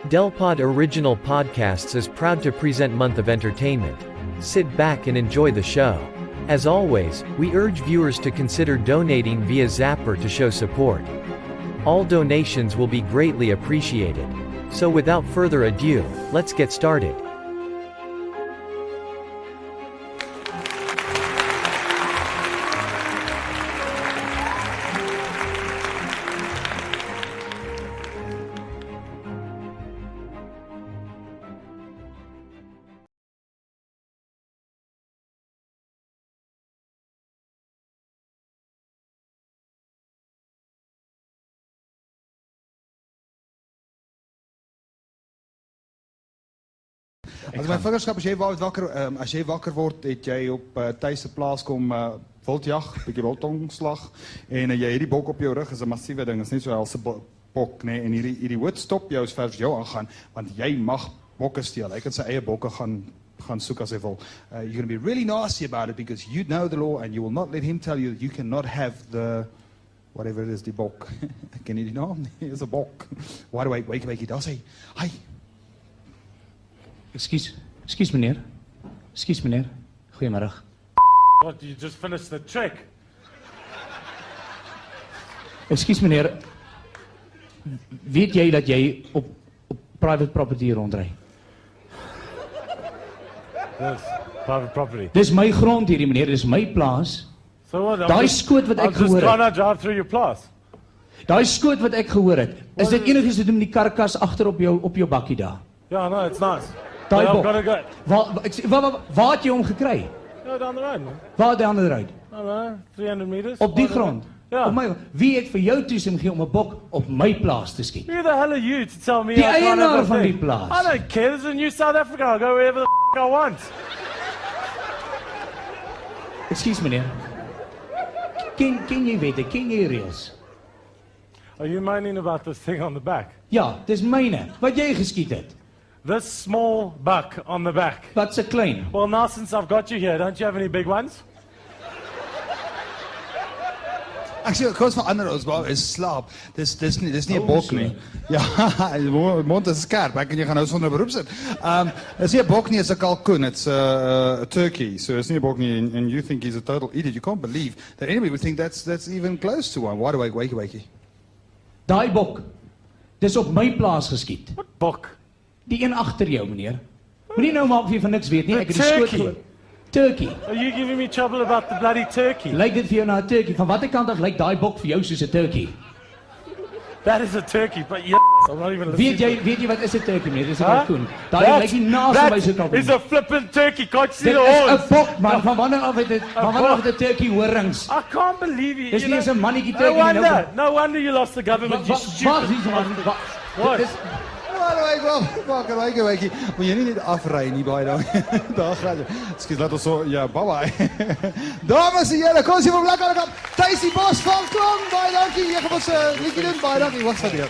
Delpod Original Podcasts is proud to present Month of Entertainment. Sit back and enjoy the show. As always, we urge viewers to consider donating via Zapper to show support. All donations will be greatly appreciated. So without further ado, let's get started. As my vingerskap, as jy wakker word, het jy op Thuis se plaas kom wildjag, bietjie wildtongslag en jy het die bok op jou rug, is 'n massiewe ding, is net so helse bok, nê, en hierdie hoed stop jou as ver as jou aangaan, want jy mag bokke steel. Hy kan sy eie bokke gaan soek as hy wil. You're going to be really nasty about it because you know the law and you will not let him tell you that you cannot have the whatever it is, die bok. Ken jy die naam? Nee, is 'n bok. Why do I wake daar sê, "Hi, Excuse meneer. Excuse meneer. Goeiemiddag. What, you just finished the trick? Excuse meneer. Weet jy dat jy op private property rondry? Yes, private property. Dis my grond hierdie meneer, dis my plaas. So what? Daai skoot wat ek I'm just gehoor trying het. to drive through your place. Daai skoot wat ek gehoor het. Is dit enigiets te doen met die karkas agter op jou bakkie daar? Yeah, no, it's nice. Daai But I've bok. got to go. Waar het jy hom gekry? No, down the road, man. Waar dan eruit? I don't know, 300 meters. Op die I don't know. grond. Ja. Op my. Wie het vir jou toestemming gegee om 'n bok op my plaas te skiet? Who the hell are you to tell me Die I can't have eienaar a van thing? die plaas. I don't care. This is New South Africa. I'll go wherever the I want. Excuse meneer. Ken jy wette? Ken jy reëls? Are you moaning about this thing on the back? Ja, dis myne. Wat jy geskiet het. This small buck on the back. Wat se klein. Well, now since I've got you here, don't you have any big ones? ek sê kos van ander ons wou is slaap. Dis nie 'n bok nie. Ja, die mond is skerp. Ek en jy gaan nou sonder beroep sit. Is nie 'n bok nie, is 'n kalkoen. It's a turkey. So it's nie 'n bok nie and you think he's a total idiot. You can't believe that anybody would think that's even close to one. Why do I wakey? Daai bok. Dis op my plaas geskiet. What buck? Die een agter jou, meneer. Moenie nou maak of jy van niks weet nie. Ek het die The skoot turkey. gehoor. Turkey. Are you giving me trouble about the bloody turkey? Lyk dit vir jou na 'n turkey? Van watter kant af lyk daai bok vir jou soos 'n turkey? That is a turkey, but yeah, I'm not even listening. Weet jy wat is 'n turkey, meneer? Dis 'n Huh? kalkoen. Daai lyk nie naas aan my so kalkoen. That is a flippin' turkey. Can't you see Dit the is 'n horns? bok, man. Van wanneer af het dit? Van wanneer af het 'n turkey horings? I can't believe you. Dis you nie know- eens 'n mannetjie No turkey nie. wonder. No wonder you lost the government, you stupid. What? Wakey. Moet jy nie net afry nie baie dan. Daar gaan jy. Ekskuus, laat ons so ja, bye. Dames en here, kom ons hier op lekker op. Tuis die bos van klong. Baie dankie. Jy gaan ons 'n liedjie doen. Baie dankie. Wat sê jy?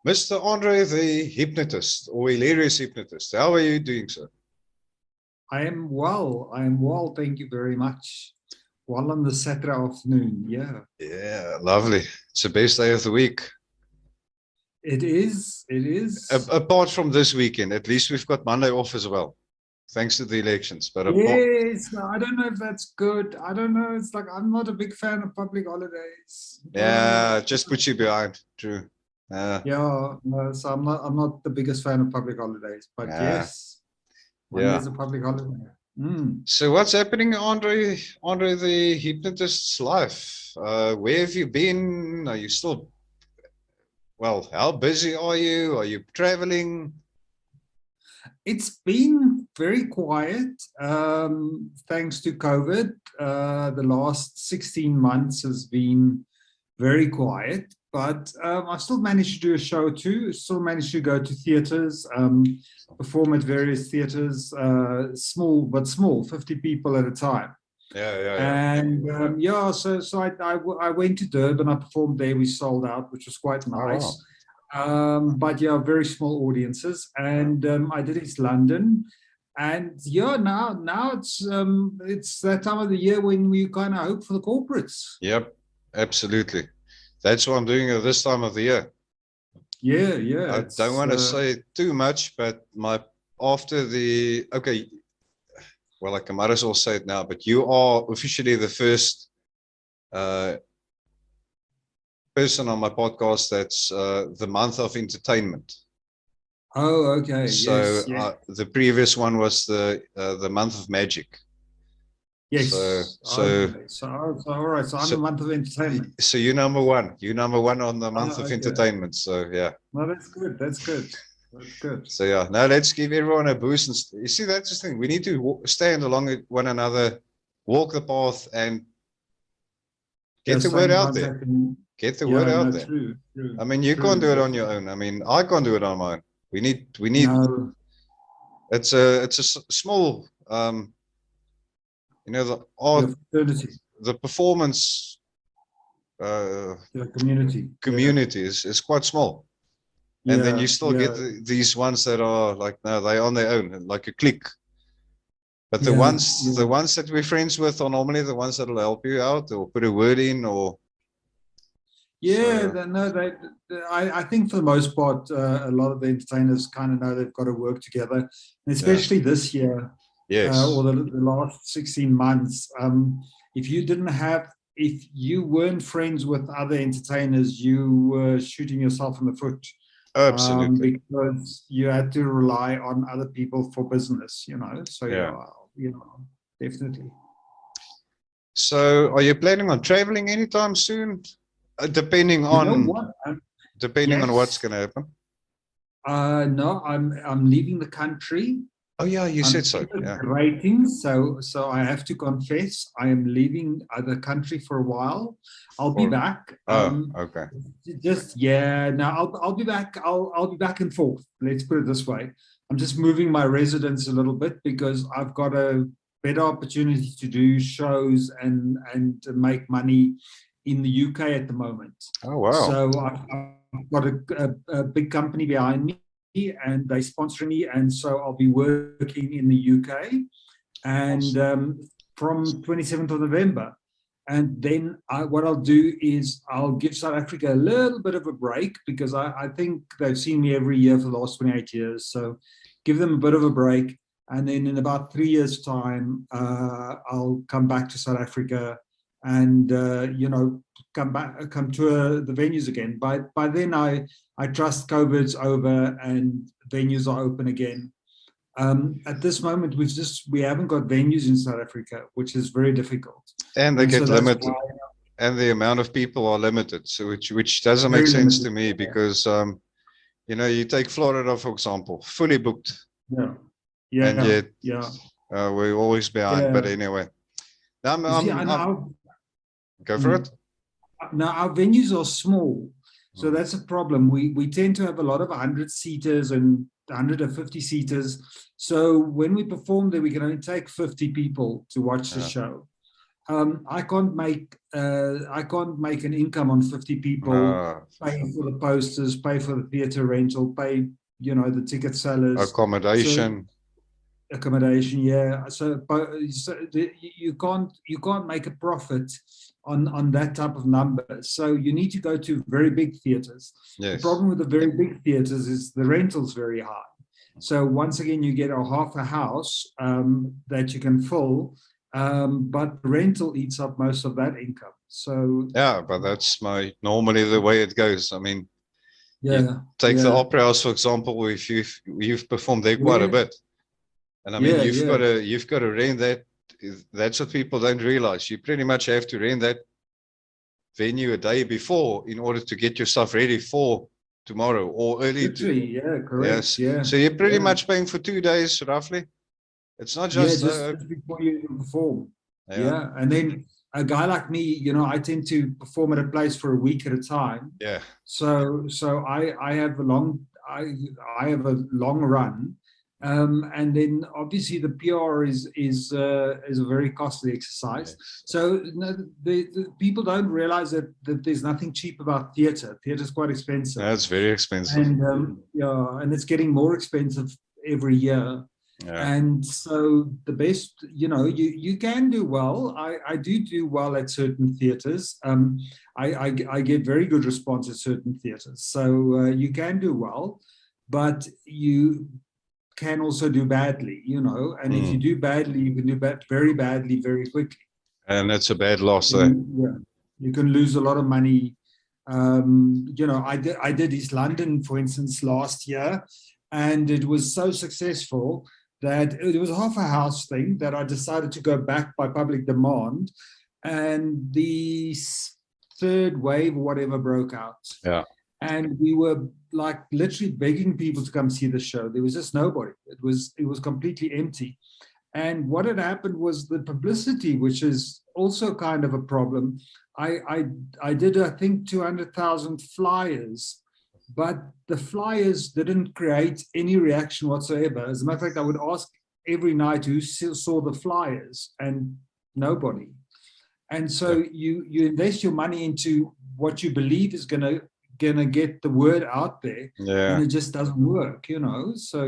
Mr. Andre, the hypnotist, or hilarious hypnotist, how are you doing, sir? I am well. Thank you very much. Well on the Saturday afternoon. Yeah. Yeah, lovely. It's the best day of the week. It is. Apart from this weekend, at least we've got Monday off as well. thanks to the elections. But Yes, I don't know if that's good. I don't know. It's like I'm not a big fan of public holidays. yeah, just put you behind. True. Yeah, no, so I'm not the biggest fan of public holidays, but yes, one yeah. is a public holiday. So what's happening, Andre the hypnotist's life? Where have you been? Are you still, well, how busy are you? Are you traveling? It's been very quiet, thanks to COVID. The last 16 months has been very quiet, but I still managed to do a show too. Still managed to go to theaters, perform at various theaters, small, 50 people at a time. And so I went to Durban, I performed there, we sold out, which was quite nice. Oh, wow. But yeah, very small audiences. And I did East London. And yeah, now it's that time of the year when we kind of hope for the corporates. Yep, absolutely. That's what I'm doing at this time of the year. Yeah. I don't want to say too much, but okay, well, I might as well say it now, but you are officially the first person on my podcast that's the month of entertainment. Oh, okay. So yes. the previous one was the month of magic. Yes. So all right. So I'm the month of entertainment. So you're number one. You're number one on the month of entertainment. So yeah. No, that's good. That's good. So yeah, now let's give everyone a boost. And you see, that's the thing. We need to stand along with one another, walk the path, and get the word out there. Get the word out there. True. I mean, you can't do it on your own. I mean, I can't do it on my own. We need. No. It's a small. The art, the performance community is quite small, and then you still get these ones that are like, no, they're on their own, like a clique. But the ones that we're friends with are normally the ones that will help you out or put a word in or. I think for the most part, a lot of the entertainers kind of know they've got to work together, and especially this year. Yes. Or the last 16 months. If you weren't friends with other entertainers, you were shooting yourself in the foot. Absolutely. Because you had to rely on other people for business, So definitely. So are you planning on traveling anytime soon? Depending on what's going to happen. No, I'm leaving the country. Oh yeah, you said so. Writing, so I have to confess, I am leaving the country for a while. I'll be back. Okay. I'll be back. I'll be back and forth. Let's put it this way. I'm just moving my residence a little bit because I've got a better opportunity to do shows and make money in the UK at the moment. Oh wow! So I've got a big company behind me, and they sponsor me, and so I'll be working in the UK, and from 27th of November, and then what I'll do is I'll give South Africa a little bit of a break because I think they've seen me every year for the last 28 years, so give them a bit of a break, and then in about 3 years' time, I'll come back to South Africa and come tour the venues again. By then, I trust COVID's over and venues are open again. At this moment, we haven't got venues in South Africa, which is very difficult. And they get limited, and the amount of people are limited. So which doesn't make sense to me because you take Florida for example, fully booked. Yeah. And yet, we're always behind. But anyway, go for it. Now our venues are small, so that's a problem. We tend to have a lot of 100-seaters and 150-seaters. So when we perform there, we can only take 50 people to watch the show. I can't make an income on 50 people. Pay for the posters, pay for the theater rental, pay the ticket sellers, accommodation. Yeah. So you can't make a profit on that type of number. So you need to go to very big theaters. Yes. The problem with the very big theaters is the rental's very high. So once again, you get a half a house that you can fill, but rental eats up most of that income. So Yeah, but that's normally the way it goes. I mean, yeah, take the yeah, opera house, for example, if you've performed there quite a yeah, bit. And I mean, yeah, you've got to rent that. That's what people don't realize. You pretty much have to rent that venue a day before in order to get yourself ready for tomorrow or early. literally, yeah, correct, Yes. yeah. So you're pretty yeah. much paying for 2 days, roughly. It's not Yeah, just. just before you perform. Yeah. Yeah, and then a guy like me, you know, I tend to perform at a place for a week at a time. Yeah. So I have a long run, and then obviously the PR is a very costly exercise. Yes. So the people don't realize that there's nothing cheap about theatre. Theatre is quite expensive. That's very expensive. And yeah, and it's getting more expensive every year. Yeah. And so the best, you know, you can do well. I do well at certain theatres. I get very good response at certain theatres. So you can do well, but you can also do badly, you know. And if you do badly, you can do very badly very quickly. And that's a bad loss. Yeah, you can lose a lot of money. You know, I did East London, for instance, last year, and it was so successful that it was a half a house thing that I decided to go back by public demand, and the third wave or whatever broke out. Yeah. And we were like literally begging people to come see the show. There was just nobody. It was completely empty. And what had happened was the publicity, which is also kind of a problem. I did, I think, 200,000 flyers, but the flyers didn't create any reaction whatsoever. As a matter of fact, I would ask every night who saw the flyers, and nobody. And so you invest your money into what you believe is gonna get the word out there, and it just doesn't work, you know. So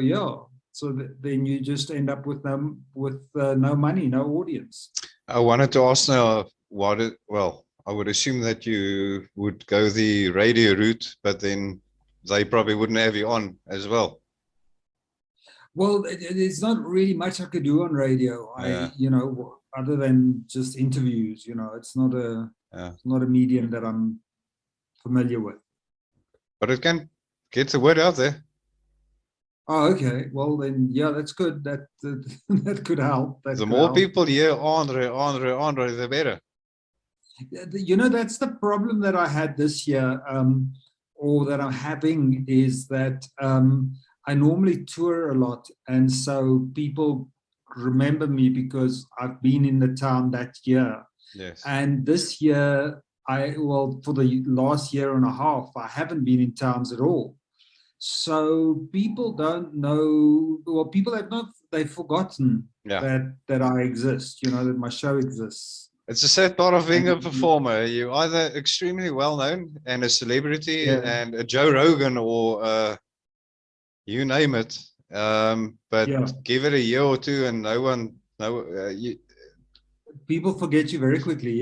then you just end up with no money, no audience. I wanted to ask now, I would assume that you would go the radio route, but then they probably wouldn't have you on as well. Well, there's not really much I could do on radio. You know, other than just interviews. You know, it's not a medium that I'm familiar with. But it can get the word out there. Oh, okay. Well, then, yeah, that's good. That could help. The more people hear Andre, the better. You know, that's the problem that I had this year, or that I'm having, is that I normally tour a lot, and so people remember me because I've been in the town that year. Yes. And this year, for the last year and a half, I haven't been in towns at all. So people don't know, well, they've forgotten that I exist, you know, that my show exists. It's a sad part of being a performer. You're either extremely well known and a celebrity and a Joe Rogan or you name it. But give it a year or two and people forget you very quickly.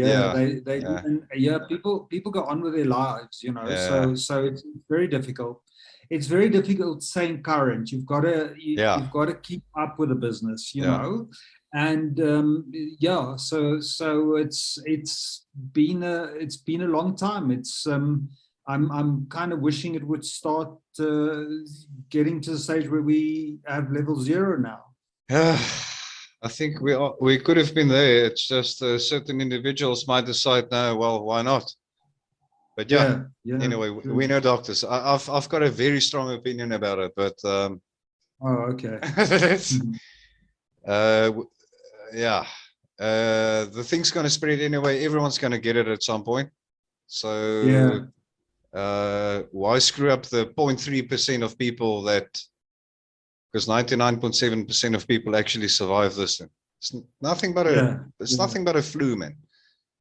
People go on with their lives, you know. So it's very difficult. It's very difficult staying current. You've got to keep up with the business, you know. And so it's been a long time. It's I'm kind of wishing it would start getting to the stage where we have level 0 now. I think we could have been there. It's just certain individuals might decide, no, well, why not? But anyway, we know doctors. I've got a very strong opinion about it, but oh, okay. The thing's going to spread anyway. Everyone's going to get it at some point. So why screw up the 0.3% of people because 99.7% of people actually survive this thing. It's nothing but nothing but a flu, man.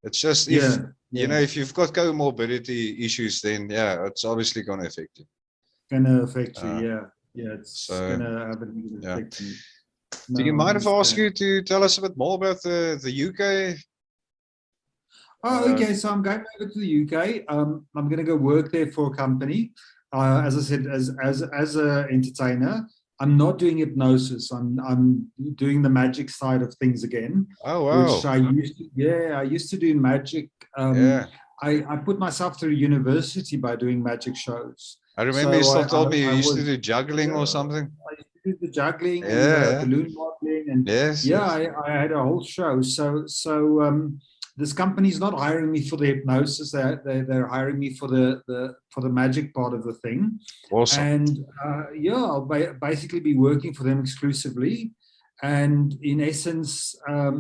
It's just you know, if you've got comorbidity issues, then it's obviously going to affect you. It's going to have an effect. Do you mind if I ask you to tell us a bit more about the UK? Oh, okay. So I'm going over to the UK. I'm going to go work there for a company. As I said, as an entertainer, I'm not doing hypnosis. I'm doing the magic side of things again. Oh, wow. Which I used to do magic. I put myself through university by doing magic shows. I remember you still told me you used to do juggling or something. I used to do the juggling and balloon modeling, and I had a whole show. So this company's not hiring me for the hypnosis; they're hiring me for the magic part of the thing. Awesome. And I'll basically be working for them exclusively. And in essence,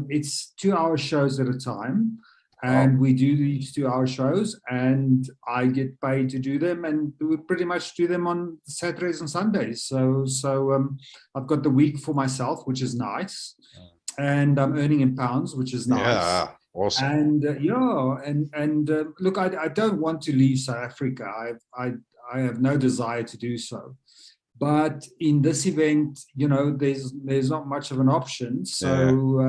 it's 2-hour shows at a time. And we do these 2-hour shows, and I get paid to do them, and we pretty much do them on Saturdays and Sundays. So I've got the week for myself, which is nice, and I'm earning in pounds, which is nice. Yeah, awesome. And look, I don't want to leave South Africa. I have no desire to do so. But in this event, there's not much of an option. So,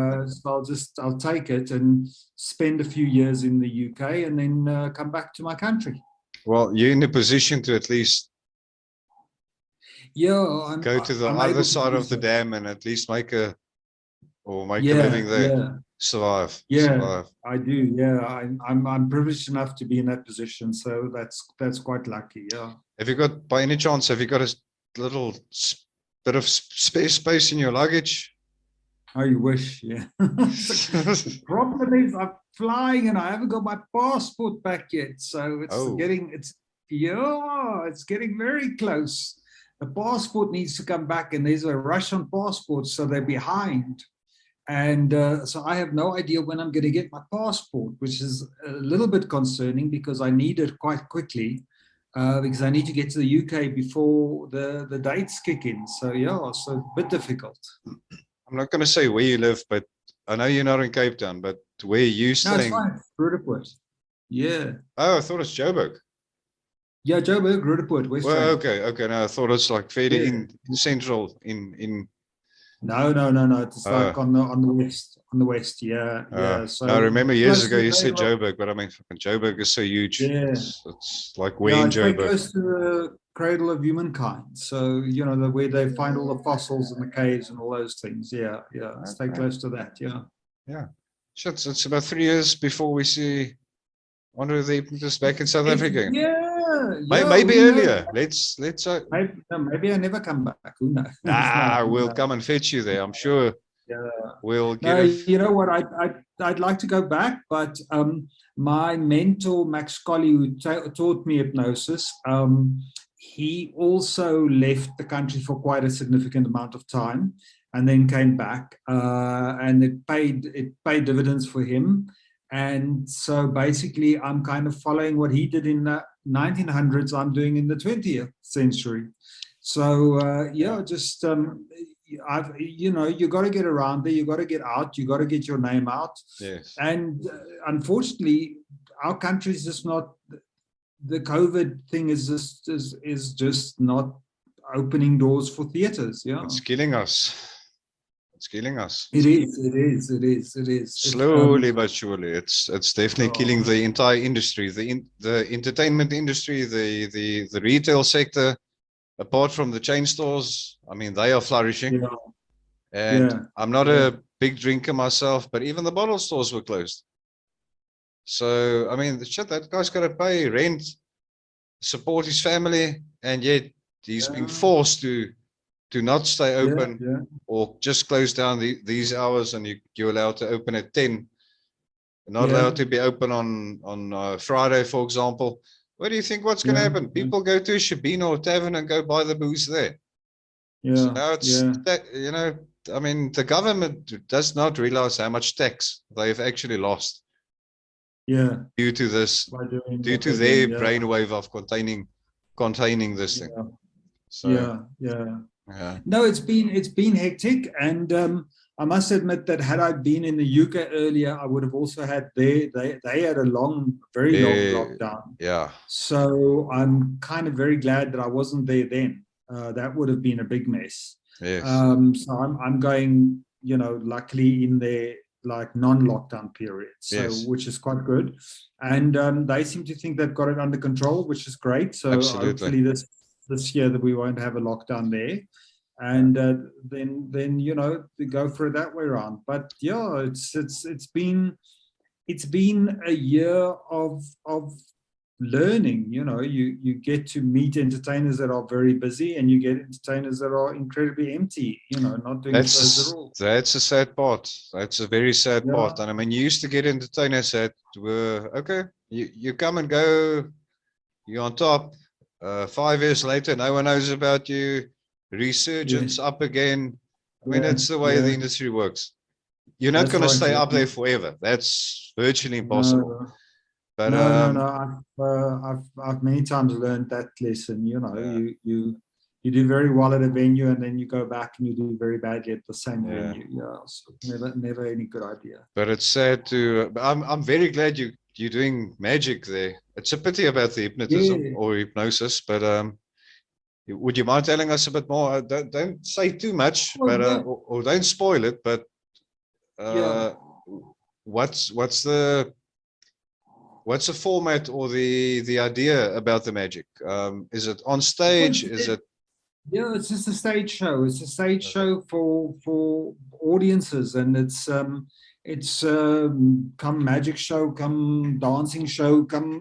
I'll take it and spend a few years in the UK and then come back to my country. Well, you're in a position to at least go to the other side of the dam and at least make a living there. Survive. I do. Yeah, I'm privileged enough to be in that position. So that's quite lucky. Yeah. By any chance, have you got a little bit of spare space in your luggage? Oh, you wish, yeah. The problem is I'm flying and I haven't got my passport back yet, so it's getting very close. The passport needs to come back, and there's a rush on passports, so they're behind. And so I have no idea when I'm going to get my passport, which is a little bit concerning because I need it quite quickly. Because I need to get to the UK before the dates kick in. So so a bit difficult. I'm not going to say where you live, but I know you're not in Cape Town, but where are you staying? No, it's fine. Roodepoort. Yeah. Oh, I thought it's Joburg. Yeah, Joburg, Roodepoort, West. Well, okay. No, I thought it's like fairly in central in. No. It's like on the west. On the west, yeah. So I remember years ago you said Joburg, but I mean, Joburg is so huge. Yeah. It's like way in Joburg. It's close to the cradle of humankind. So where they find all the fossils and the caves and all those things. Yeah. Stay close to that. Yeah. Shit, it's about 3 years before we see Andre the Hypnotist back in South Africa. Maybe earlier. Let's. Maybe I never come back. Who knows? We'll come and fetch you there. I'm sure. Yeah. We'll get. You know what? I'd like to go back, but my mentor Max Colley, who taught me hypnosis, he also left the country for quite a significant amount of time, and then came back, and it paid dividends for him. And so basically, I'm kind of following what he did in the 1900s. I'm doing in the 20th century. So you got to get around there. You got to get out. You got to get your name out. Yes. And unfortunately, our country is just not. The COVID thing is just not opening doors for theaters. Yeah, it's killing us. It is. Slowly but surely, it's definitely killing the entire industry, the entertainment industry, the retail sector. Apart from the chain stores, I mean, they are flourishing. Yeah. And I'm not a big drinker myself, but even the bottle stores were closed. So, I mean, that guy's got to pay rent, support his family, and yet he's being forced to not stay open or just close down these hours, and you're allowed to open at 10. You're not allowed to be open on Friday, for example. What do you think what's going to happen? People go to a Shabino or tavern and go buy the booze there. Yeah. So now it's I mean, the government does not realize how much tax they've actually lost. Yeah. Due to this, due to their brainwave of containing this thing. So, yeah. No, it's been hectic, and I must admit that had I been in the UK earlier, I would have also had they had a very long lockdown. Yeah. So I'm kind of very glad that I wasn't there then. That would have been a big mess. Yes. So I'm going, luckily in their like non-lockdown period, which is quite good. And they seem to think they've got it under control, which is great. So hopefully this year that we won't have a lockdown there. and then you know, to go for it that way around. But yeah, it's been a year of learning. You know, you get to meet entertainers that are very busy, and you get entertainers that are incredibly empty, you know, not doing shows at all. That's a sad part. That's a very sad part. And I mean, you used to get entertainers that were, okay, you come and go, you're on top. 5 years later, no one knows about you. Resurgence up again. I mean, that's the way the industry works. You're not going to stay up there forever. That's virtually impossible. No. But I've many times learned that lesson. You know, you do very well at a venue, and then you go back and you do very badly at the same venue. Yeah, so never any good idea. But it's sad to. I'm very glad you're doing magic there. It's a pity about the hypnotism or hypnosis, but would you mind telling us a bit more? Don't say too much, but or don't spoil it. But what's the format or the idea about the magic? Is it on stage? Is it? Yeah, it's just a stage show. It's a stage show for audiences, and it's come magic show, come dancing show, come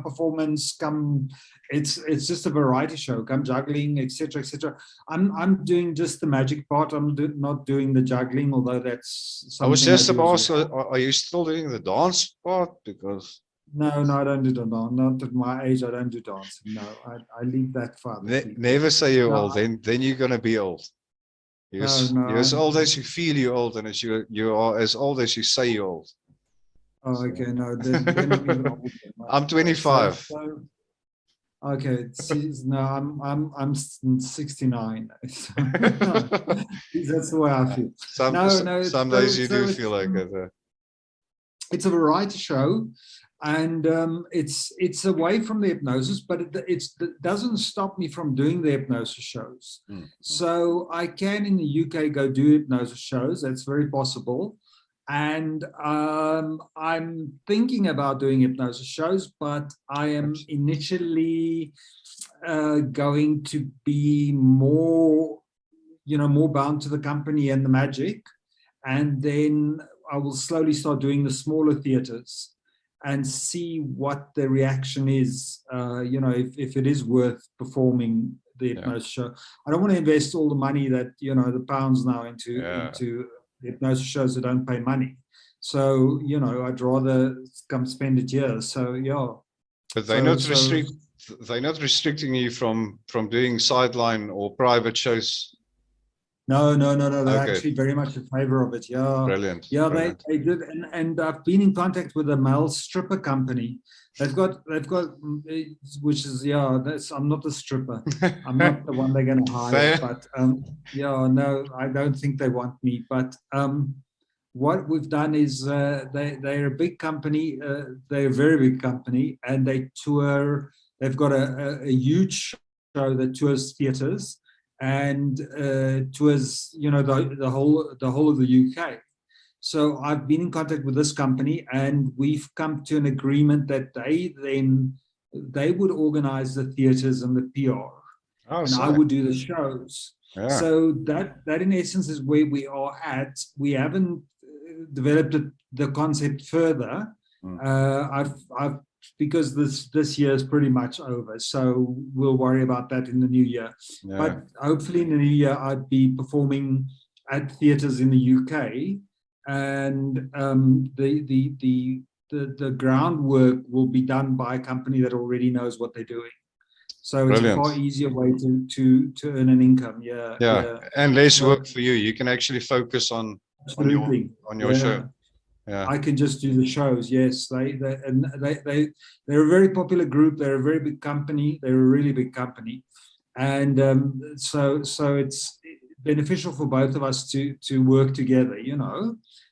performance, come. It's just a variety show. Come juggling, etc., etc. I'm doing just the magic part. I'm not doing the juggling, although that's. I was just about to ask, are you still doing the dance part? Because no, I don't do the dance. Not at my age, I don't do dancing. No, I leave that far. Never say you're old. Then you're gonna be old. You're as old as you feel you're old, and as you are as old as you say you're old. Oh, okay. No, then I'm even older. I'm 25. Okay, no, I'm 69. So, that's the way I feel. Some days you do feel like it. It's a variety show, and it's away from the hypnosis, but it doesn't stop me from doing the hypnosis shows. So I can in the UK go do hypnosis shows. That's very possible. And I'm thinking about doing hypnosis shows, but I am initially going to be more bound to the company and the magic. And then I will slowly start doing the smaller theaters and see what the reaction is, if it is worth performing the hypnosis show. I don't want to invest all the money that, the pounds now into hypnosis shows that don't pay money. So, I'd rather come spend it here. So, yeah. But they're not restricting you from doing sideline or private shows. No. They're actually very much in favor of it. Yeah. Brilliant. Yeah, Brilliant. They did. And I've been in contact with a male stripper company. They've got, which is, I'm not the stripper. I'm not the one they're going to hire. But, no, I don't think they want me. But what we've done is they're a big company. They're a very big company. And they tour. They've got a huge show that tours theaters. And towards the whole of the UK. So I've been in contact with this company, and we've come to an agreement that they would organize the theaters and the PR, and I would do the shows. Yeah. So that in essence is where we are at. We haven't developed the concept further. I've because this year is pretty much over, so we'll worry about that in the new year. Yeah. But hopefully in the new year, I'd be performing at theatres in the UK, and the groundwork will be done by a company that already knows what they're doing. So it's a far easier way to earn an income. Yeah, and less work for you. You can actually focus on your show. Yeah. I can just do the shows. Yes, they're a very popular group. They're a very big company. They're a really big company, and so it's beneficial for both of us to work together.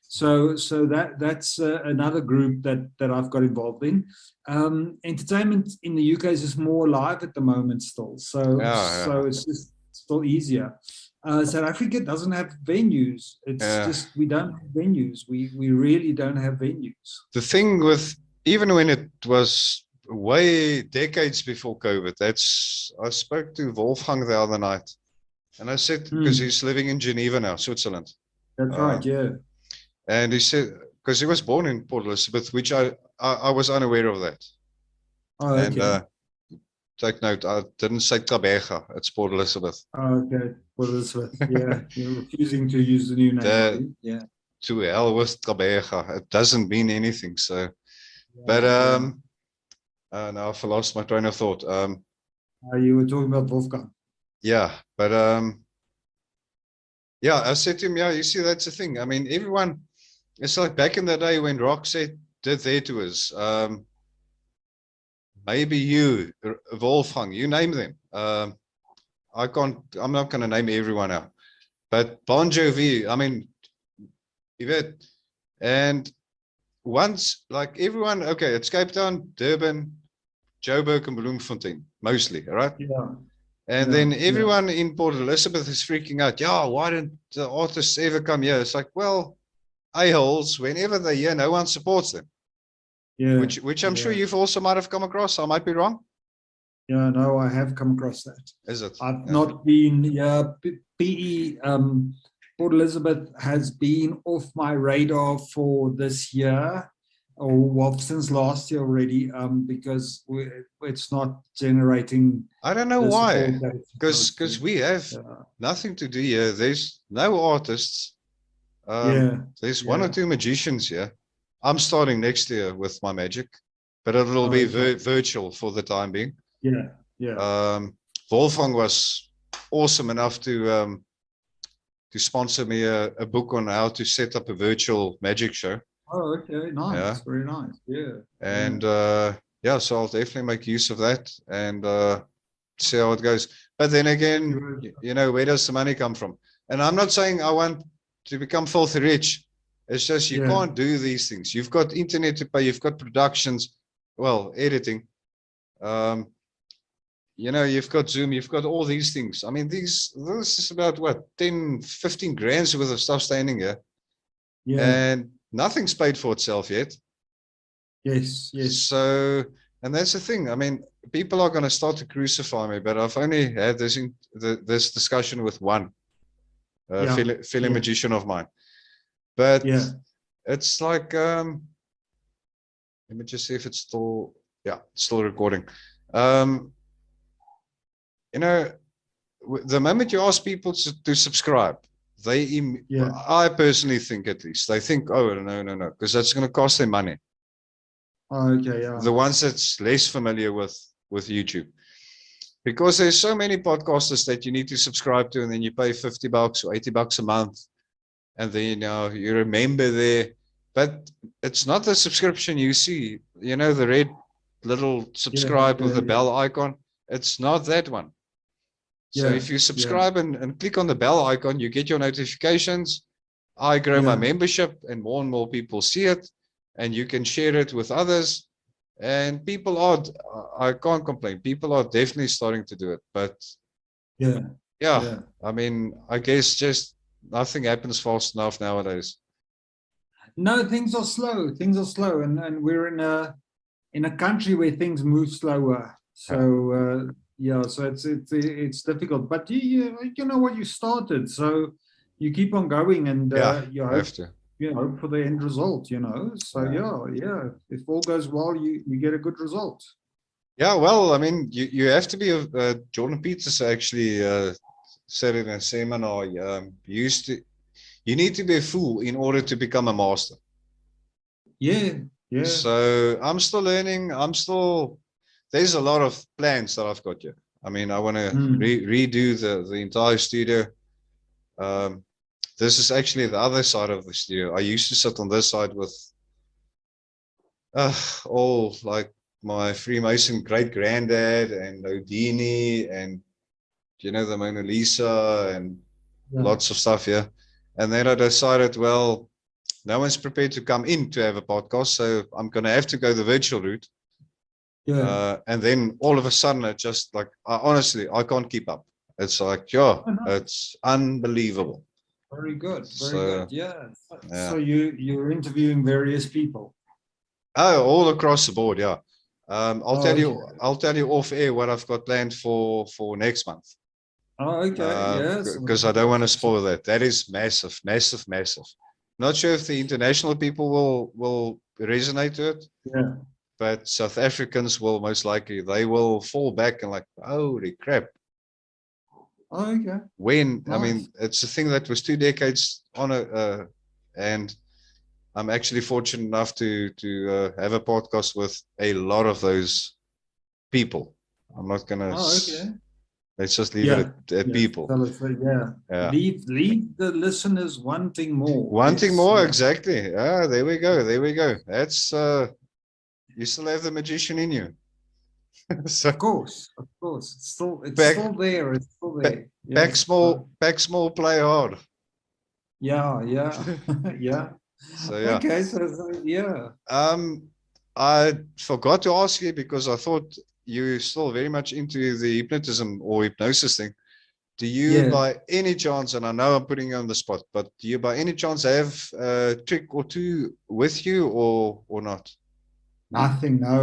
So that's another group that I've got involved in. Entertainment in the UK is just more alive at the moment still. So it's just still easier. South Africa doesn't have venues. It's just we don't have venues. We really don't have venues. The thing with, even when it was way decades before COVID, I spoke to Wolfgang the other night, And I said, because he's living in Geneva now, Switzerland. That's right, yeah. And he said, because he was born in Port Elizabeth, which I was unaware of that. Oh, okay. And take note, I didn't say Gqeberha, it's Port Elizabeth. Oh, okay, Port Elizabeth, yeah. You're refusing to use the new name, yeah. To hell with Gqeberha, it doesn't mean anything, so. Yeah, But now I've lost my train of thought. You were talking about Wolfgang. Yeah, but yeah, I said to him, yeah, you see, that's the thing. I mean, everyone, it's like back in the day when Roxette did their tours. Maybe you, Wolfgang, you name them. I'm not going to name everyone out. But Bon Jovi, I mean, Yvette, and once, like everyone, okay, it's Cape Town, Durban, Joburg, and Bloemfontein, mostly, right? Yeah. And then everyone in Port Elizabeth is freaking out. Yeah, why didn't the artists ever come here? It's like, well, a-holes, whenever they're here, no one supports them. Yeah. Which I'm sure you've also might have come across. I might be wrong. Yeah, no, I have come across that. Is it? I've not been, PE, Port Elizabeth has been off my radar for this year, or well, since last year already, because it's not generating. I don't know why, because we have nothing to do here. There's no artists. There's one or two magicians here. I'm starting next year with my magic, but it'll be virtual for the time being. Wolfgang was awesome enough to sponsor me a book on how to set up a virtual magic show. Oh, okay, nice, yeah. Very nice, yeah. And so I'll definitely make use of that and see how it goes. But then again, you know, where does the money come from? And I'm not saying I want to become filthy rich. It's just you can't do these things. You've got internet to pay. You've got productions, well, editing. You know, you've got Zoom. You've got all these things. I mean, this is about what 10, 15 grand's worth of stuff standing here, and nothing's paid for itself yet. Yes. So, and that's the thing. I mean, people are going to start to crucify me, but I've only had this discussion with one fellow magician of mine. But it's like, let me just see if it's still, it's still recording. You know, the moment you ask people to subscribe, I personally think at least, they think, oh, no, because that's going to cost them money. Okay, The ones that's less familiar with YouTube. Because there's so many podcasters that you need to subscribe to, and then you pay $50 or $80 a month. And then you remember there, but it's not the subscription you see, you know, the red little subscribe with the bell icon. It's not that one. So if you subscribe and click on the bell icon, you get your notifications. I grow my membership and more people see it, and you can share it with others. And people are, I can't complain. People are definitely starting to do it, but I mean, I guess just nothing happens fast enough nowadays. No, things are slow. And we're in a country where things move slower. So so it's difficult. But you know what, you started, so you keep on going, and you hope to. You know, for the end result, you know. So if all goes well, you get a good result. Yeah, well, I mean, you have to be Jordan Peters actually said in a seminar, you need to be a fool in order to become a master. So I'm still learning. There's a lot of plans that I've got here. I mean, I want to redo the entire studio. This is actually the other side of the studio. I used to sit on this side with all like my Freemason great granddad and Houdini and, you know, the Mona Lisa and lots of stuff here. And then I decided, well, no one's prepared to come in to have a podcast, so I'm going to have to go the virtual route. And then all of a sudden, it just like, honestly, I can't keep up. It's like, it's unbelievable. Very good. Very good. Yeah. So you're interviewing various people. Oh, all across the board. Yeah. I'll tell you off air what I've got planned for next month. Oh, okay. Yes. Because I don't want to spoil that. That is massive, massive, massive. Not sure if the international people will resonate to it, Yeah. but South Africans will most likely, they will fall back and like, holy crap. Oh, okay. When, I Nice. mean, it's a thing that was 2 decades on and I'm actually fortunate enough to have a podcast with a lot of those people. I'm not gonna. Oh, okay. Let's just leave it at people. Tell us, Yeah. Leave the listeners wanting more. Wanting Yes, more, yeah. exactly. Ah, there we go. There we go. That's you still have the magician in you. So Of course. It's still Back- still there. It's still there. pack Yes. small, play hard. Yeah. Yeah. So yeah. Okay. So yeah. I forgot to ask you because I thought you're still very much into the hypnotism or hypnosis thing. Do you, Yeah. by any chance, and I know I'm putting you on the spot, but do you, by any chance, have a trick or two with you, or not? Nothing. No.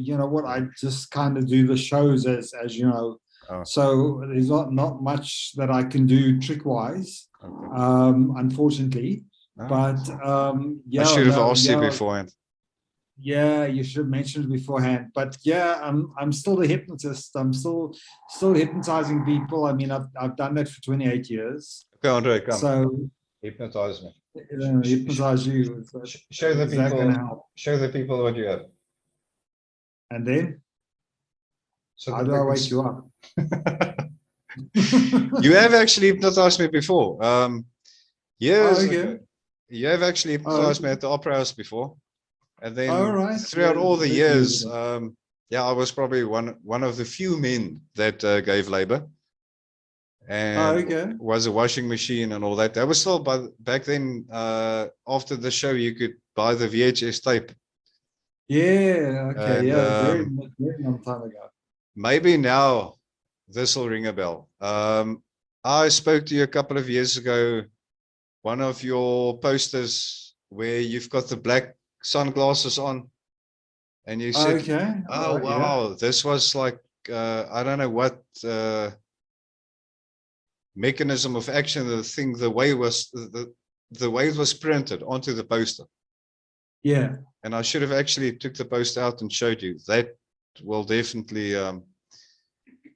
You know what? I just kind of do the shows as you know. Oh. So there's not much that I can do trick wise, Okay. unfortunately. Oh. But yeah. I should have no, asked yeah. you beforehand. Yeah, you should have mentioned it beforehand. But yeah, I'm still the hypnotist. I'm still hypnotizing people. I mean, I've done that for 28 years. Okay, Andre, come. So Hypnotize me. hypnotize you. So Show the is that people. gonna help? Show the people what you have. And then So how that do I they wake can you up? You have actually hypnotized me before. Years Oh, okay. ago. You have actually hypnotized me at the Opera House before. And then All right. throughout Yeah, all the that's years, beautiful. yeah, I was probably one of the few men that gave labor. And okay. was a washing machine and all that. That was still, back then, after the show, you could buy the VHS tape. Yeah. Okay. And, Yeah. Very long time ago. Maybe now this will ring a bell. I spoke to you a couple of years ago, one of your posters where you've got the black sunglasses on, and you said, Okay. oh, Right, wow, this was like, I don't know what mechanism of action, the thing, the way it was printed onto the poster. Yeah. And I should have actually took the poster out and showed you. That will definitely, Oh,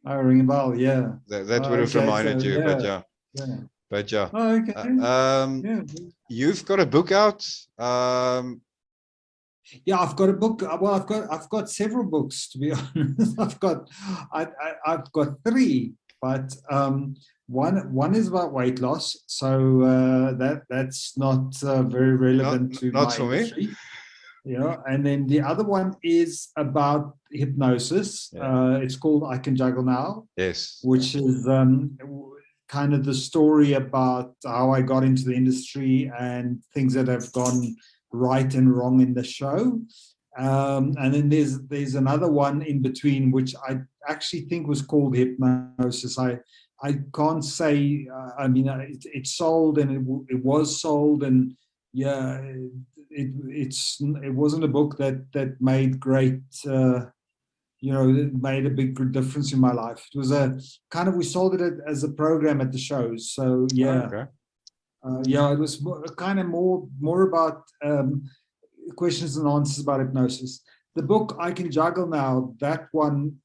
ring a bell. Yeah. that would have Okay, reminded so, you, but yeah. Yeah. But yeah. Oh, okay. Yeah. You've got a book out. Yeah, I've got a book. Well, I've got several books, to be honest. I've got 3, but one is about weight loss, so that's not very relevant to not my for me. industry. Yeah, and then the other one is about hypnosis. Yeah. It's called I Can Juggle Now. Yes. Which is kind of the story about how I got into the industry and things that have gone right and wrong in the show. And then there's another one in between, which I actually think was called Hypnosis. I can't say, I mean, it sold and it was sold, and yeah, it wasn't a book that made great, it made a big difference in my life. It was a kind of, we sold it as a program at the shows. So yeah. Okay. It was kind of more about questions and answers about hypnosis. The book I Can Juggle Now, that one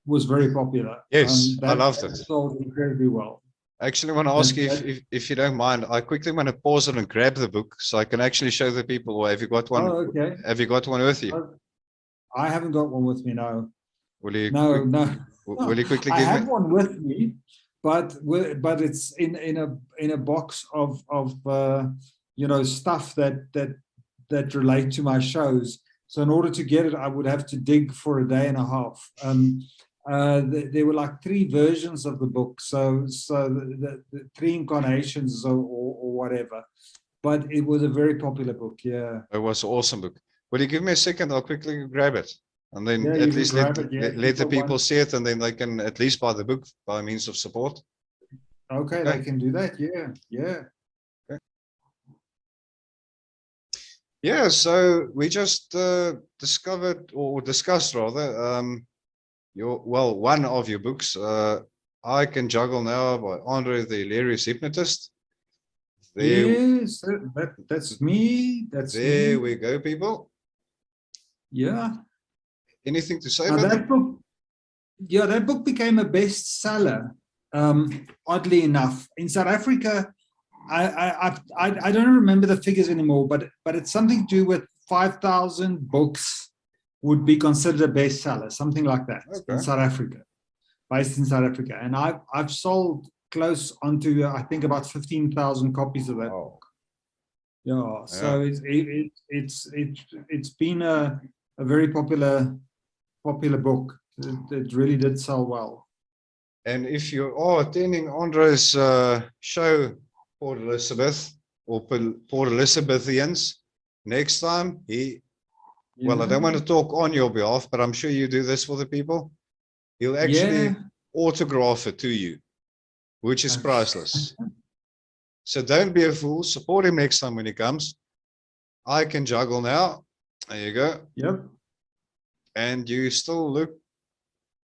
was very popular. Yes, I loved it. Sold incredibly well. I actually want to ask you if you don't mind. I quickly want to pause it and grab the book so I can actually show the people. Or have you got one? Oh, okay. Have you got one with you? I haven't got one with me. No. Will you? No. Will you quickly I give have me? one with me, but it's in a box of stuff that relate to my shows. So in order to get it, I would have to dig for a day and a half. There were like 3 versions of the book, so the 3 incarnations or whatever. But it was a very popular book. Yeah, It was an awesome book. Will you give me a second? I'll quickly grab it, and then Yeah, at you can least grab it, yeah. let the You've got people one. see it, and then they can at least buy the book by means of support. okay, they can do that. Yeah. Yeah, so we just discovered or discussed rather one of your books, I Can Juggle Now by Andre the Hilarious Hypnotist. There, Yes, that's me. That's there me. we go, people. Yeah. Anything to say Now about that that? book, yeah, that book became a bestseller. Oddly enough, in South Africa, I don't remember the figures anymore, but it's something to do with 5,000 books would be considered a bestseller, something like that, in South Africa, based in South Africa. And I've sold close onto I think about 15,000 copies of that book. Yeah, so it's been a very popular book. It really did sell well. And if you are attending Andre's show, Port Elizabeth or Port Elizabethians, next time well, I don't want to talk on your behalf, but I'm sure you do this for the people. He'll actually autograph it to you, which is priceless. So don't be a fool. Support him next time when he comes. I Can Juggle Now. There you go. Yep. And you still look,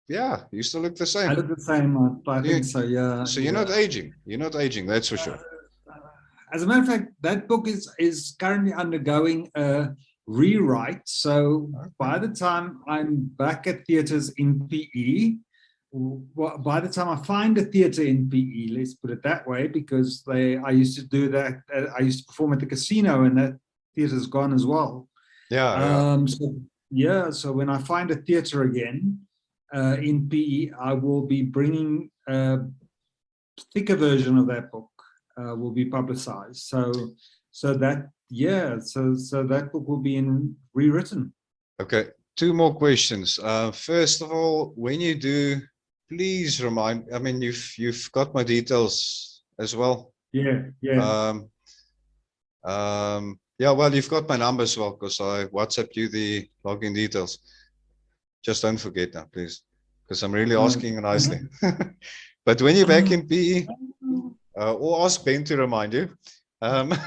you still look the same. I look the same. I think so, yeah. So you're not aging. You're not aging, that's for sure. As a matter of fact, that book is currently undergoing a rewrite. So by the time I'm back at theatres in PE, by the time I find a theatre in PE, let's put it that way, because I used to do that. I used to perform at the casino, and that theatre's gone as well. So when I find a theatre again in PE, I will be bringing a thicker version of that book. Will be publicized. So that book will be rewritten. Okay, 2 more questions. First of all, when you do, please remind. I mean, you've got my details as well. Yeah. Well, you've got my number as well because I WhatsApped you the login details. Just don't forget now, please, because I'm really asking nicely. But when you're back in PE. Or ask Ben to remind you. Then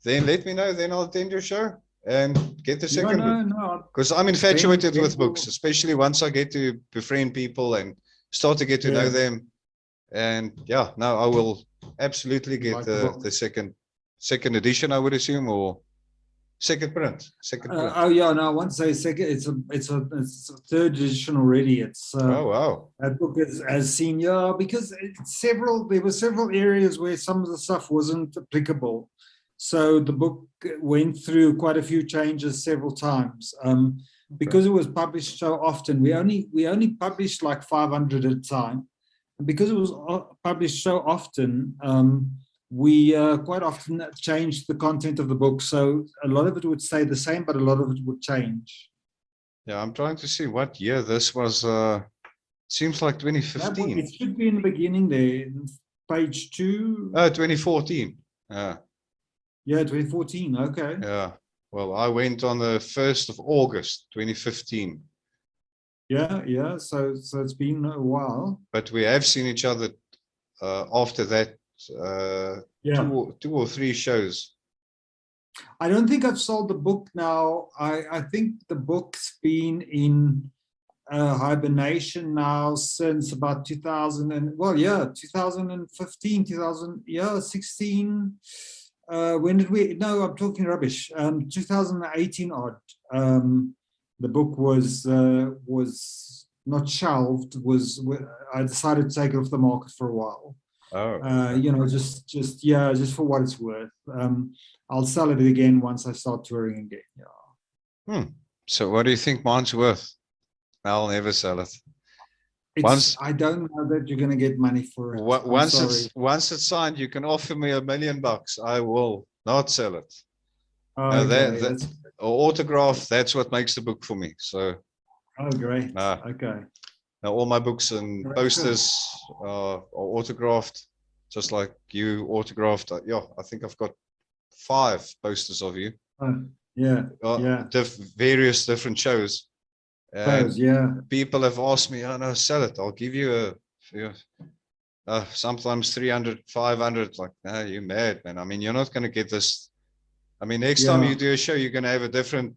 let me know. Then I'll attend your show and get the second book. Because I'm infatuated with books, especially once I get to befriend people and start to get to know them. And I will absolutely get the second edition, I would assume, or second print. I want to say second. It's a third edition already. It's wow. That book is as seen, because there were several areas where some of the stuff wasn't applicable. So the book went through quite a few changes several times. Because it was published so often, we only published like 500 at a time. And because it was published so often, we quite often changed the content of the book. So a lot of it would stay the same, but a lot of it would change. Yeah, I'm trying to see what year this was. Seems like 2015. It should be in the beginning there, page 2. 2014. Yeah, 2014. Okay. Yeah. Well, I went on the 1st of August, 2015. Yeah. So it's been a while. But we have seen each other after that. 2 or 3 shows. I don't think I've sold the book now. I think the book's been in hibernation now since about 2015, 2016. When did we? No, I'm talking rubbish. 2018 odd. The book was not shelved. I decided to take it off the market for a while. Just for what it's worth. I'll sell it again once I start touring again. So what do you think mine's worth? I'll never sell it. I don't know that you're going to get money for it. Once it's signed, you can offer me $1 million. I will not sell it. Autograph, that's what makes the book for me. So. Oh, great. Okay. Now all my books and posters are autographed, just like you autographed. I think I've got 5 posters of you. Various different shows. People have asked me, no, sell it. I'll give you sometimes 300, 500. Like, no, you're mad, man. I mean, you're not going to get this. I mean, next time you do a show, you're going to have a different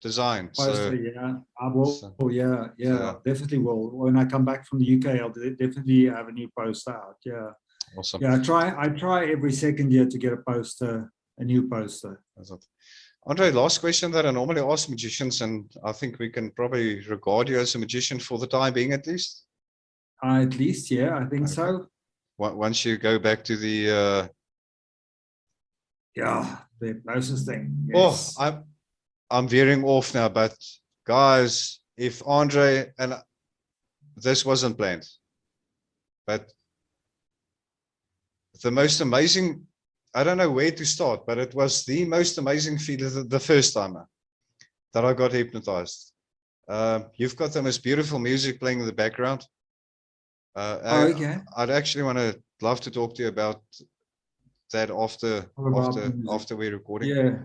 design. Poster, So yeah, I will. so- Yeah, so- definitely will. When I come back from the UK, I'll definitely have a new poster out. Yeah, awesome. yeah. I try every second year to get a new poster. That's it. Andre, last question that I normally ask magicians, and I think we can probably regard you as a magician for the time being, at least. At least, yeah, I think so. Once you go back to the Yeah, the hypnosis thing. oh, Yes. I'm veering off now, but guys, if Andre, and this wasn't planned, but the most amazing, I don't know where to start, but it was the most amazing feeling the first time that I got hypnotized. You've got the most beautiful music playing in the background. Okay. I'd actually love to talk to you about that after we're recording. Yeah.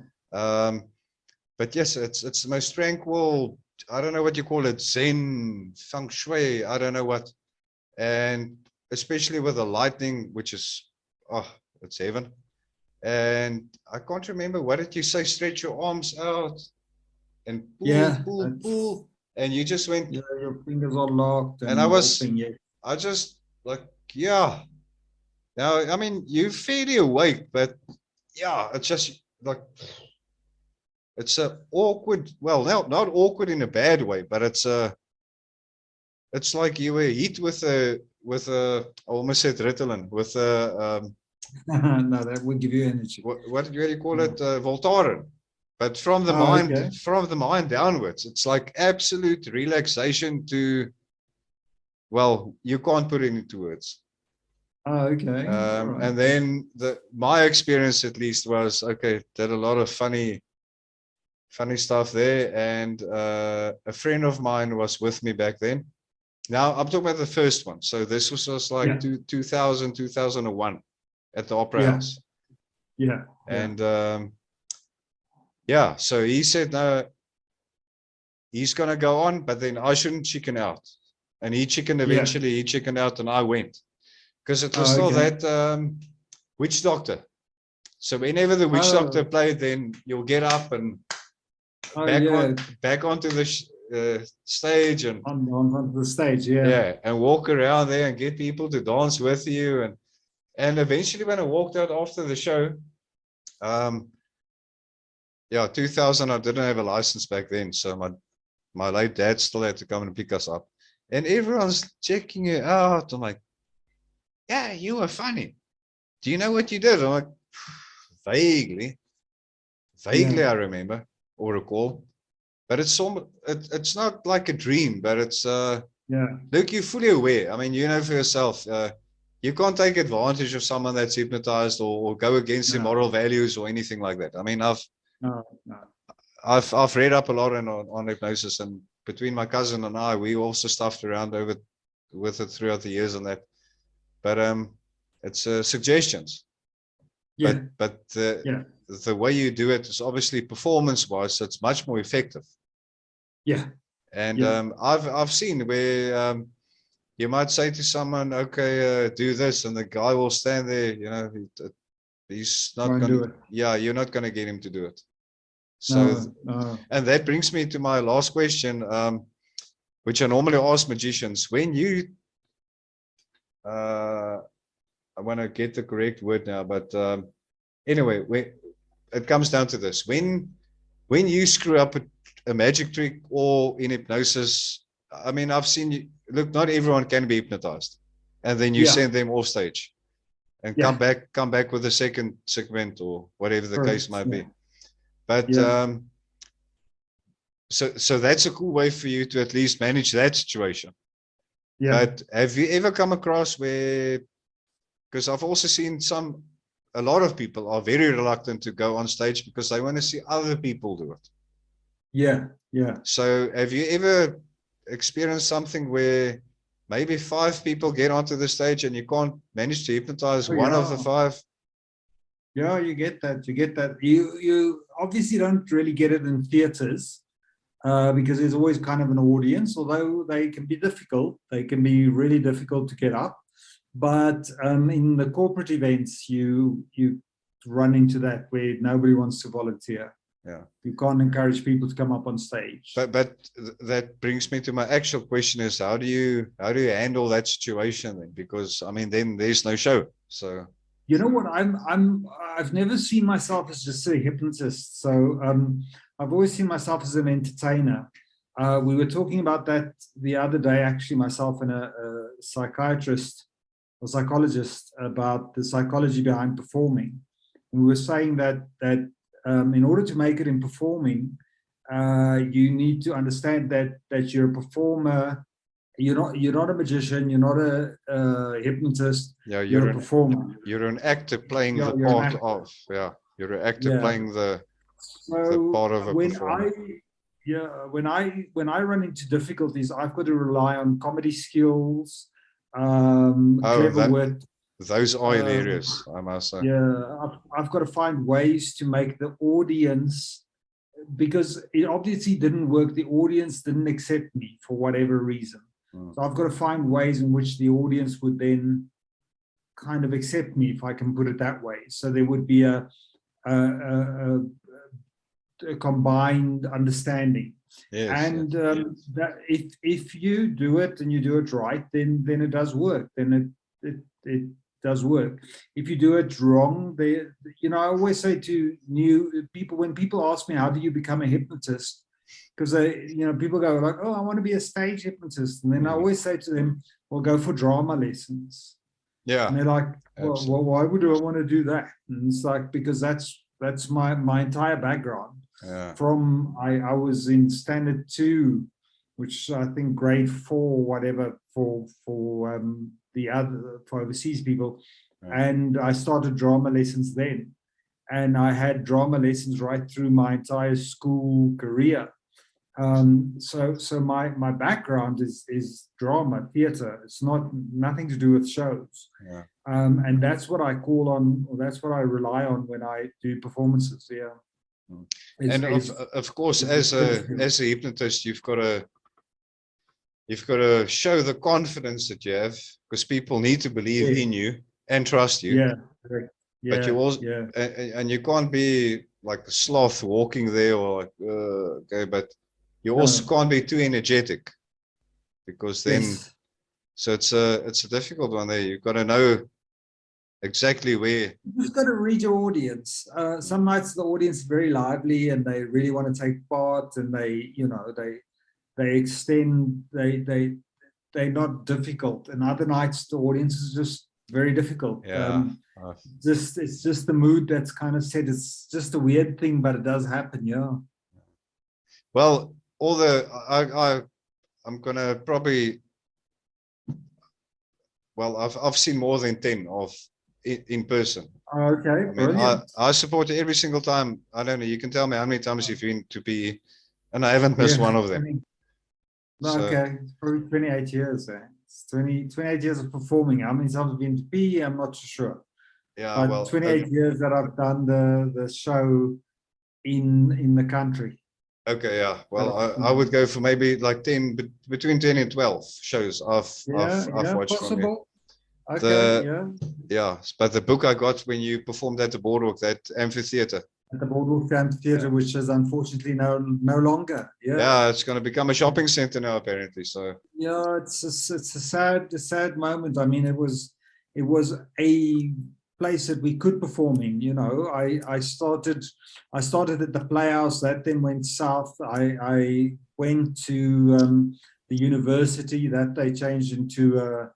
But yes, it's the most tranquil, I don't know what you call it, Zen, feng shui, I don't know what. And especially with the lightning, which is, oh, it's heaven. And I can't remember, what did you say? Stretch your arms out and pull, Yeah, pull. And you just went. Yeah, your fingers are locked. And I just like, yeah. Now, I mean, you're fairly awake, but yeah, it's just like, it's a awkward, well, not awkward in a bad way, but it's like you were hit with a, I almost said Ritalin, with a, no, that would give you energy. what do you call it? Voltaren. But from the mind downwards, it's like absolute relaxation to, well, you can't put it into words. Oh, okay. Right. And then my experience at least was, okay, did a lot of funny stuff there. And a friend of mine was with me back then. Now I'm talking about the first one. So this was just like 2000, 2001 at the Opera House. Yeah. And so he said, no, he's going to go on, but then I shouldn't chicken out. And he chickened out and I went. Because it was still that witch doctor. So whenever the witch doctor played, then you'll get up and back onto the stage and on the stage, and walk around there and get people to dance with you. And eventually when I walked out after the show, 2000, I didn't have a license back then. So my late dad still had to come and pick us up. And everyone's checking you out. I'm like, yeah, you were funny. Do you know what you did? I'm like, vaguely I remember or recall. But it's not like a dream, but it's look, you're fully aware. I mean, you know for yourself, you can't take advantage of someone that's hypnotized or go against their moral values or anything like that. I mean, I've read up a lot on hypnosis, and between my cousin and I, we also stuffed around with it throughout the years and that. But it's suggestions. But the way you do it is obviously performance-wise, so it's much more effective. Yeah. And I've seen where you might say to someone, okay, do this, and the guy will stand there, you know, he's not going to do it. Yeah, you're not going to get him to do it. So, and that brings me to my last question, which I normally ask magicians. When you, I want to get the correct word now, but anyway, it comes down to this. When you screw up a magic trick or in hypnosis, I mean, I've seen you, look, not everyone can be hypnotized. And then you send them off stage and come back with a second segment or whatever the case might be. But so that's a cool way for you to at least manage that situation. Yeah. But have you ever come across where, because I've also seen a lot of people are very reluctant to go on stage because they want to see other people do it. Yeah, yeah. So have you ever experienced something where maybe 5 people get onto the stage and you can't manage to hypnotize one of the 5? Yeah, you get that. You obviously don't really get it in theaters because there's always kind of an audience, although they can be difficult. They can be really difficult to get up. But in the corporate events, you run into that where nobody wants to volunteer. Yeah. You can't encourage people to come up on stage. But that brings me to my actual question: is how do you handle that situation then? Because I mean, then there's no show. So you know what? I've never seen myself as just a hypnotist. So I've always seen myself as an entertainer. We were talking about that the other day, actually, myself and a psychiatrist or psychologist, about the psychology behind performing. And we were saying that in order to make it in performing, you need to understand that you're a performer. You're not a magician. You're not a hypnotist. yeah, you're a performer. You're an actor playing the you're part of. Yeah, you're an actor playing the part of a performer. When I run into difficulties, I've got to rely on comedy skills, clever wit. Those are hilarious, I must say. Yeah, I've got to find ways to make the audience, because it obviously didn't work. The audience didn't accept me for whatever reason. So I've got to find ways in which the audience would then kind of accept me, if I can put it that way. So there would be a combined understanding. Yes, and that if you do it and you do it right, then it does work. Then it does work. If you do it wrong, I always say to new people, when people ask me, how do you become a hypnotist? Because people go like, oh, I want to be a stage hypnotist. And then I always say to them, well, go for drama lessons. Yeah. And they're like, well, why would I want to do that? And it's like, because that's my entire background. Yeah. From I was in standard 2, which I think grade 4, whatever, for overseas people. Yeah. And I started drama lessons then. And I had drama lessons right through my entire school career. So my background is drama, theater. It's nothing to do with shows. Yeah. And that's what I call on, or that's what I rely on when I do performances. Yeah. And of course, as a hypnotist, you've got to show the confidence that you have, because people need to believe in you and trust you. Yeah. Correct. Yeah, but you also, and you can't be like a sloth walking there, or like, okay, but you also can't be too energetic, because then, so it's a difficult one there. You've got to know exactly where. You just got to read your audience. Some nights the audience is very lively and they really want to take part, and they extend, they're not difficult. And other nights the audience is just very difficult. Yeah. It's just the mood that's kind of set. It's just a weird thing, but it does happen. Yeah. Well, I'm gonna probably. Well, I've seen more than 10 of in person. Okay. I mean, I support every single time. I don't know. You can tell me how many times you've been to PE, and I haven't missed one of them. Okay, it's probably 28 years. It's 28 years of performing. How many times I've been to PE? I'm not too sure. Yeah, but well, 28 years that I've done the show in the country. Okay, yeah. Well, I would go for maybe like 10, between 10 and 12 shows I've watched from you. Okay, yeah. But the book I got when you performed at the Boardwalk, that amphitheater. At the Boardwalk amphitheater, which is unfortunately no longer. Yeah, it's going to become a shopping center now, apparently. So yeah, it's a sad moment. I mean, it was a place that we could perform in. I started at the Playhouse, that then went south. I went to the university, that they changed into a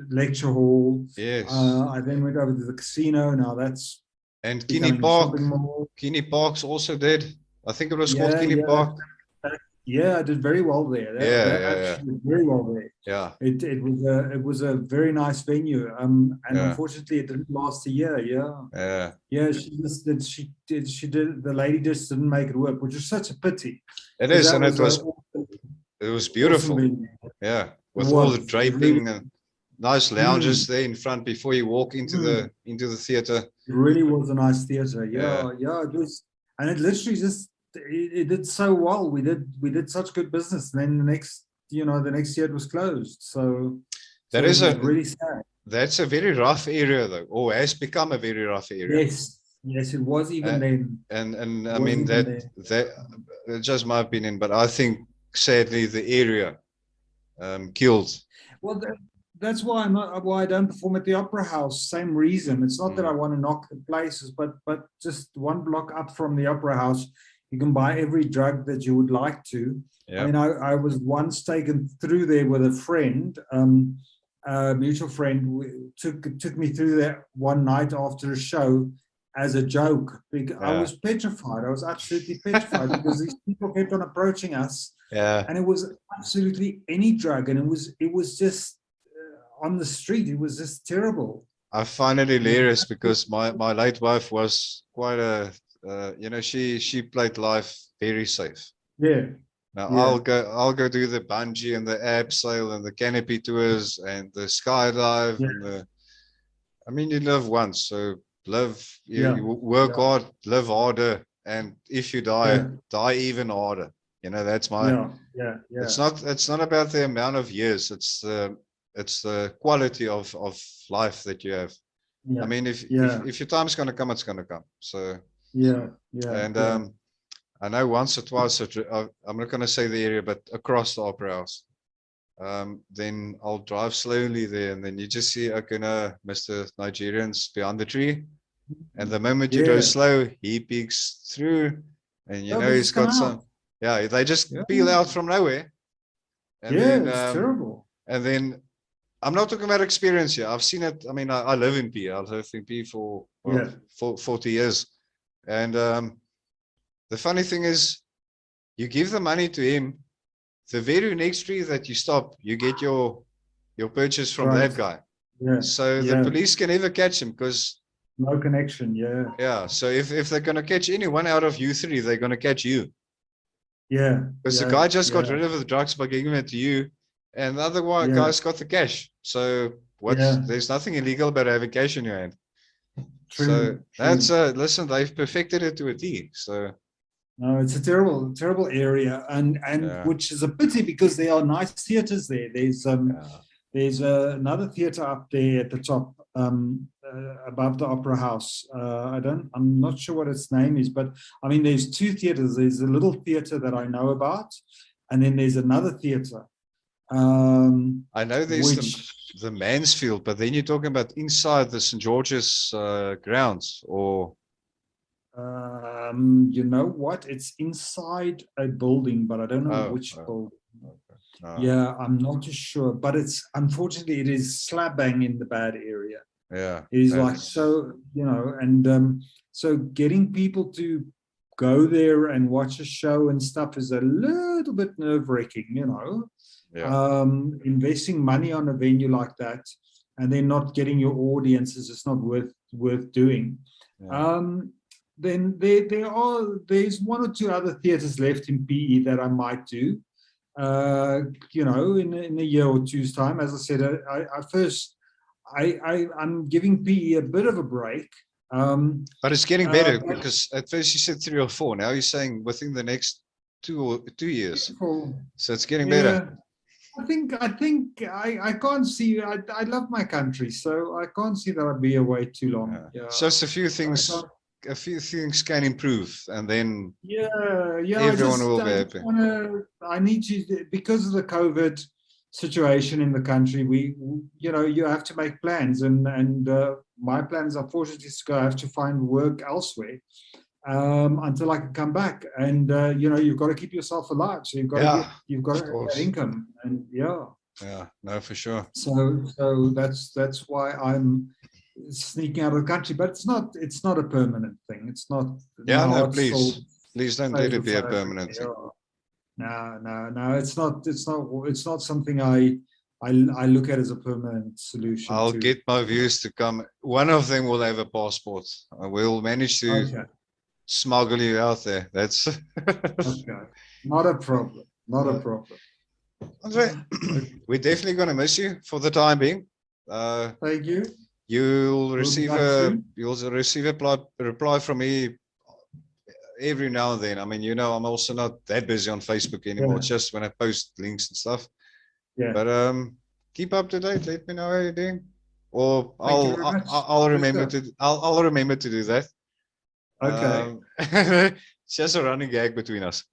lecture hall. Yes. I then went over to the casino. Now that's, and Kinney Park's also did. I think it was called Kinney Park. Yeah, I did very well there. Did very well there. Yeah. It was a very nice venue. And unfortunately it didn't last a year. Yeah. Yeah, she did the lady just didn't make it work, which is such a pity. It is, and it was beautiful. Awesome. Yeah. With all the draping and nice lounges there in front before you walk into the theater. It really was a nice theater. Yeah. It was, and it literally just it did so well. We did such good business. And then the next year it was closed. So that is really sad. That's a very rough area, though, or has become a very rough area. Yes. Yes, it was even Uh, then. and It I was mean even that then. it's just my opinion, but I think sadly the area killed. Well, that's why why I don't perform at the Opera House. Same reason. It's not that I want to knock the places, but just one block up from the Opera House, you can buy every drug that you would like to. Yeah. I mean, I was once taken through there with a friend, a mutual friend, took me through there one night after a show as a joke. I was petrified. I was absolutely petrified because these people kept on approaching us. Yeah. And it was absolutely any drug, and it was just on the street. It was just terrible. I find it hilarious because my late wife was quite a she played life very safe. Yeah. Now Yeah. I'll go do the bungee and the abseil and the canopy tours and the skydive and the. I mean, you live once, so live. You work hard, live harder, and if you die, die even harder. You know, that's my. Yeah. It's not about the amount of years. It's the quality of life that you have. Yeah. I mean, if your time's going to come, it's going to come. So yeah. And I know once or twice, I'm not going to say the area, but across the Opera House. Then I'll drive slowly there, and then you just see, okay, no, Mr. Nigerian's behind the tree, and the moment you go slow, he peeks through, and you know he's got some. Yeah, they just peel out from nowhere. And then, it's terrible. And then, I'm not talking about experience here. I've seen it. I mean, I live in P. I've lived in P for 40 years. And the funny thing is, you give the money to him, the very next tree that you stop, you get your purchase from that guy. Yeah. So the police can never catch him because no connection. Yeah. So if they're gonna catch any one out of you three, they're gonna catch you. Yeah. Because the guy just got rid of the drugs by giving it to you, and the other guy's got the cash. So there's nothing illegal about having cash in your hand. So that's listen, they've perfected it to a T. So no, it's a terrible area, and which is a pity because there are nice theaters there. There's another theater up there at the top, above the Opera House. I'm not sure what its name is, but I mean, there's two theaters. There's a little theater that I know about, and then there's another theater. I know there's the Mansfield, but then you're talking about inside the St. George's grounds, or you know what? It's inside a building, but I don't know which building. Okay. Yeah, I'm not too sure, but unfortunately it is slap bang in the bad area. Yeah, it is like so, and so getting people to go there and watch a show and stuff is a little bit nerve-wracking, investing money on a venue like that and then not getting your audience is just not worth doing. Then there's one or two other theaters left in PE that I might do. In a year or two's time. As I said, I'm giving PE a bit of a break. But it's getting better because at first you said 3 or 4. Now you're saying within the next 2 years. So it's getting better. I think I can't see. I love my country, so I can't see that I'll be away too long. Yeah. So it's a few things can improve, and then everyone will be happy. I need to, because of the COVID situation in the country, you have to make plans, and my plans, unfortunately, I have to find work elsewhere until I can come back, and you've got to keep yourself alive, so you've got to get income, and no, for sure. So that's why I'm sneaking out of the country, but it's not a permanent thing. It's not. Please don't let it be a permanent thing. No, it's not something I look at as a permanent solution. I'll get my viewers to come. One of them will have a passport. We'll manage to smuggle you out there. That's okay. Not a problem. Andre, we're definitely going to miss you for the time being. Thank you. You'll receive a reply from me every now and then. I mean, I'm also not that busy on Facebook anymore. It's just when I post links and stuff. Yeah. But keep up to date. Let me know how you're doing. Or I'll remember to do that. Okay. It's just a running gag between us.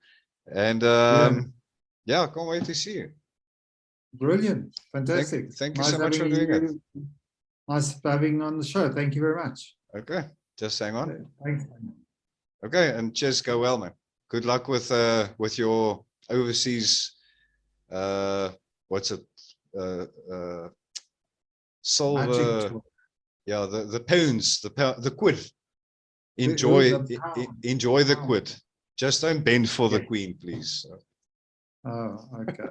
And yeah, can't wait to see you. Brilliant. Fantastic. Thank you so much for doing it. Nice having on the show. Thank you very much. Okay, just hang on. Thanks. Okay, and cheers, go well, man. Good luck with your overseas what's it? Silver. Magic. Yeah, the pounds, the quid. Enjoy the quid. Just don't bend for the queen, please. Oh, okay.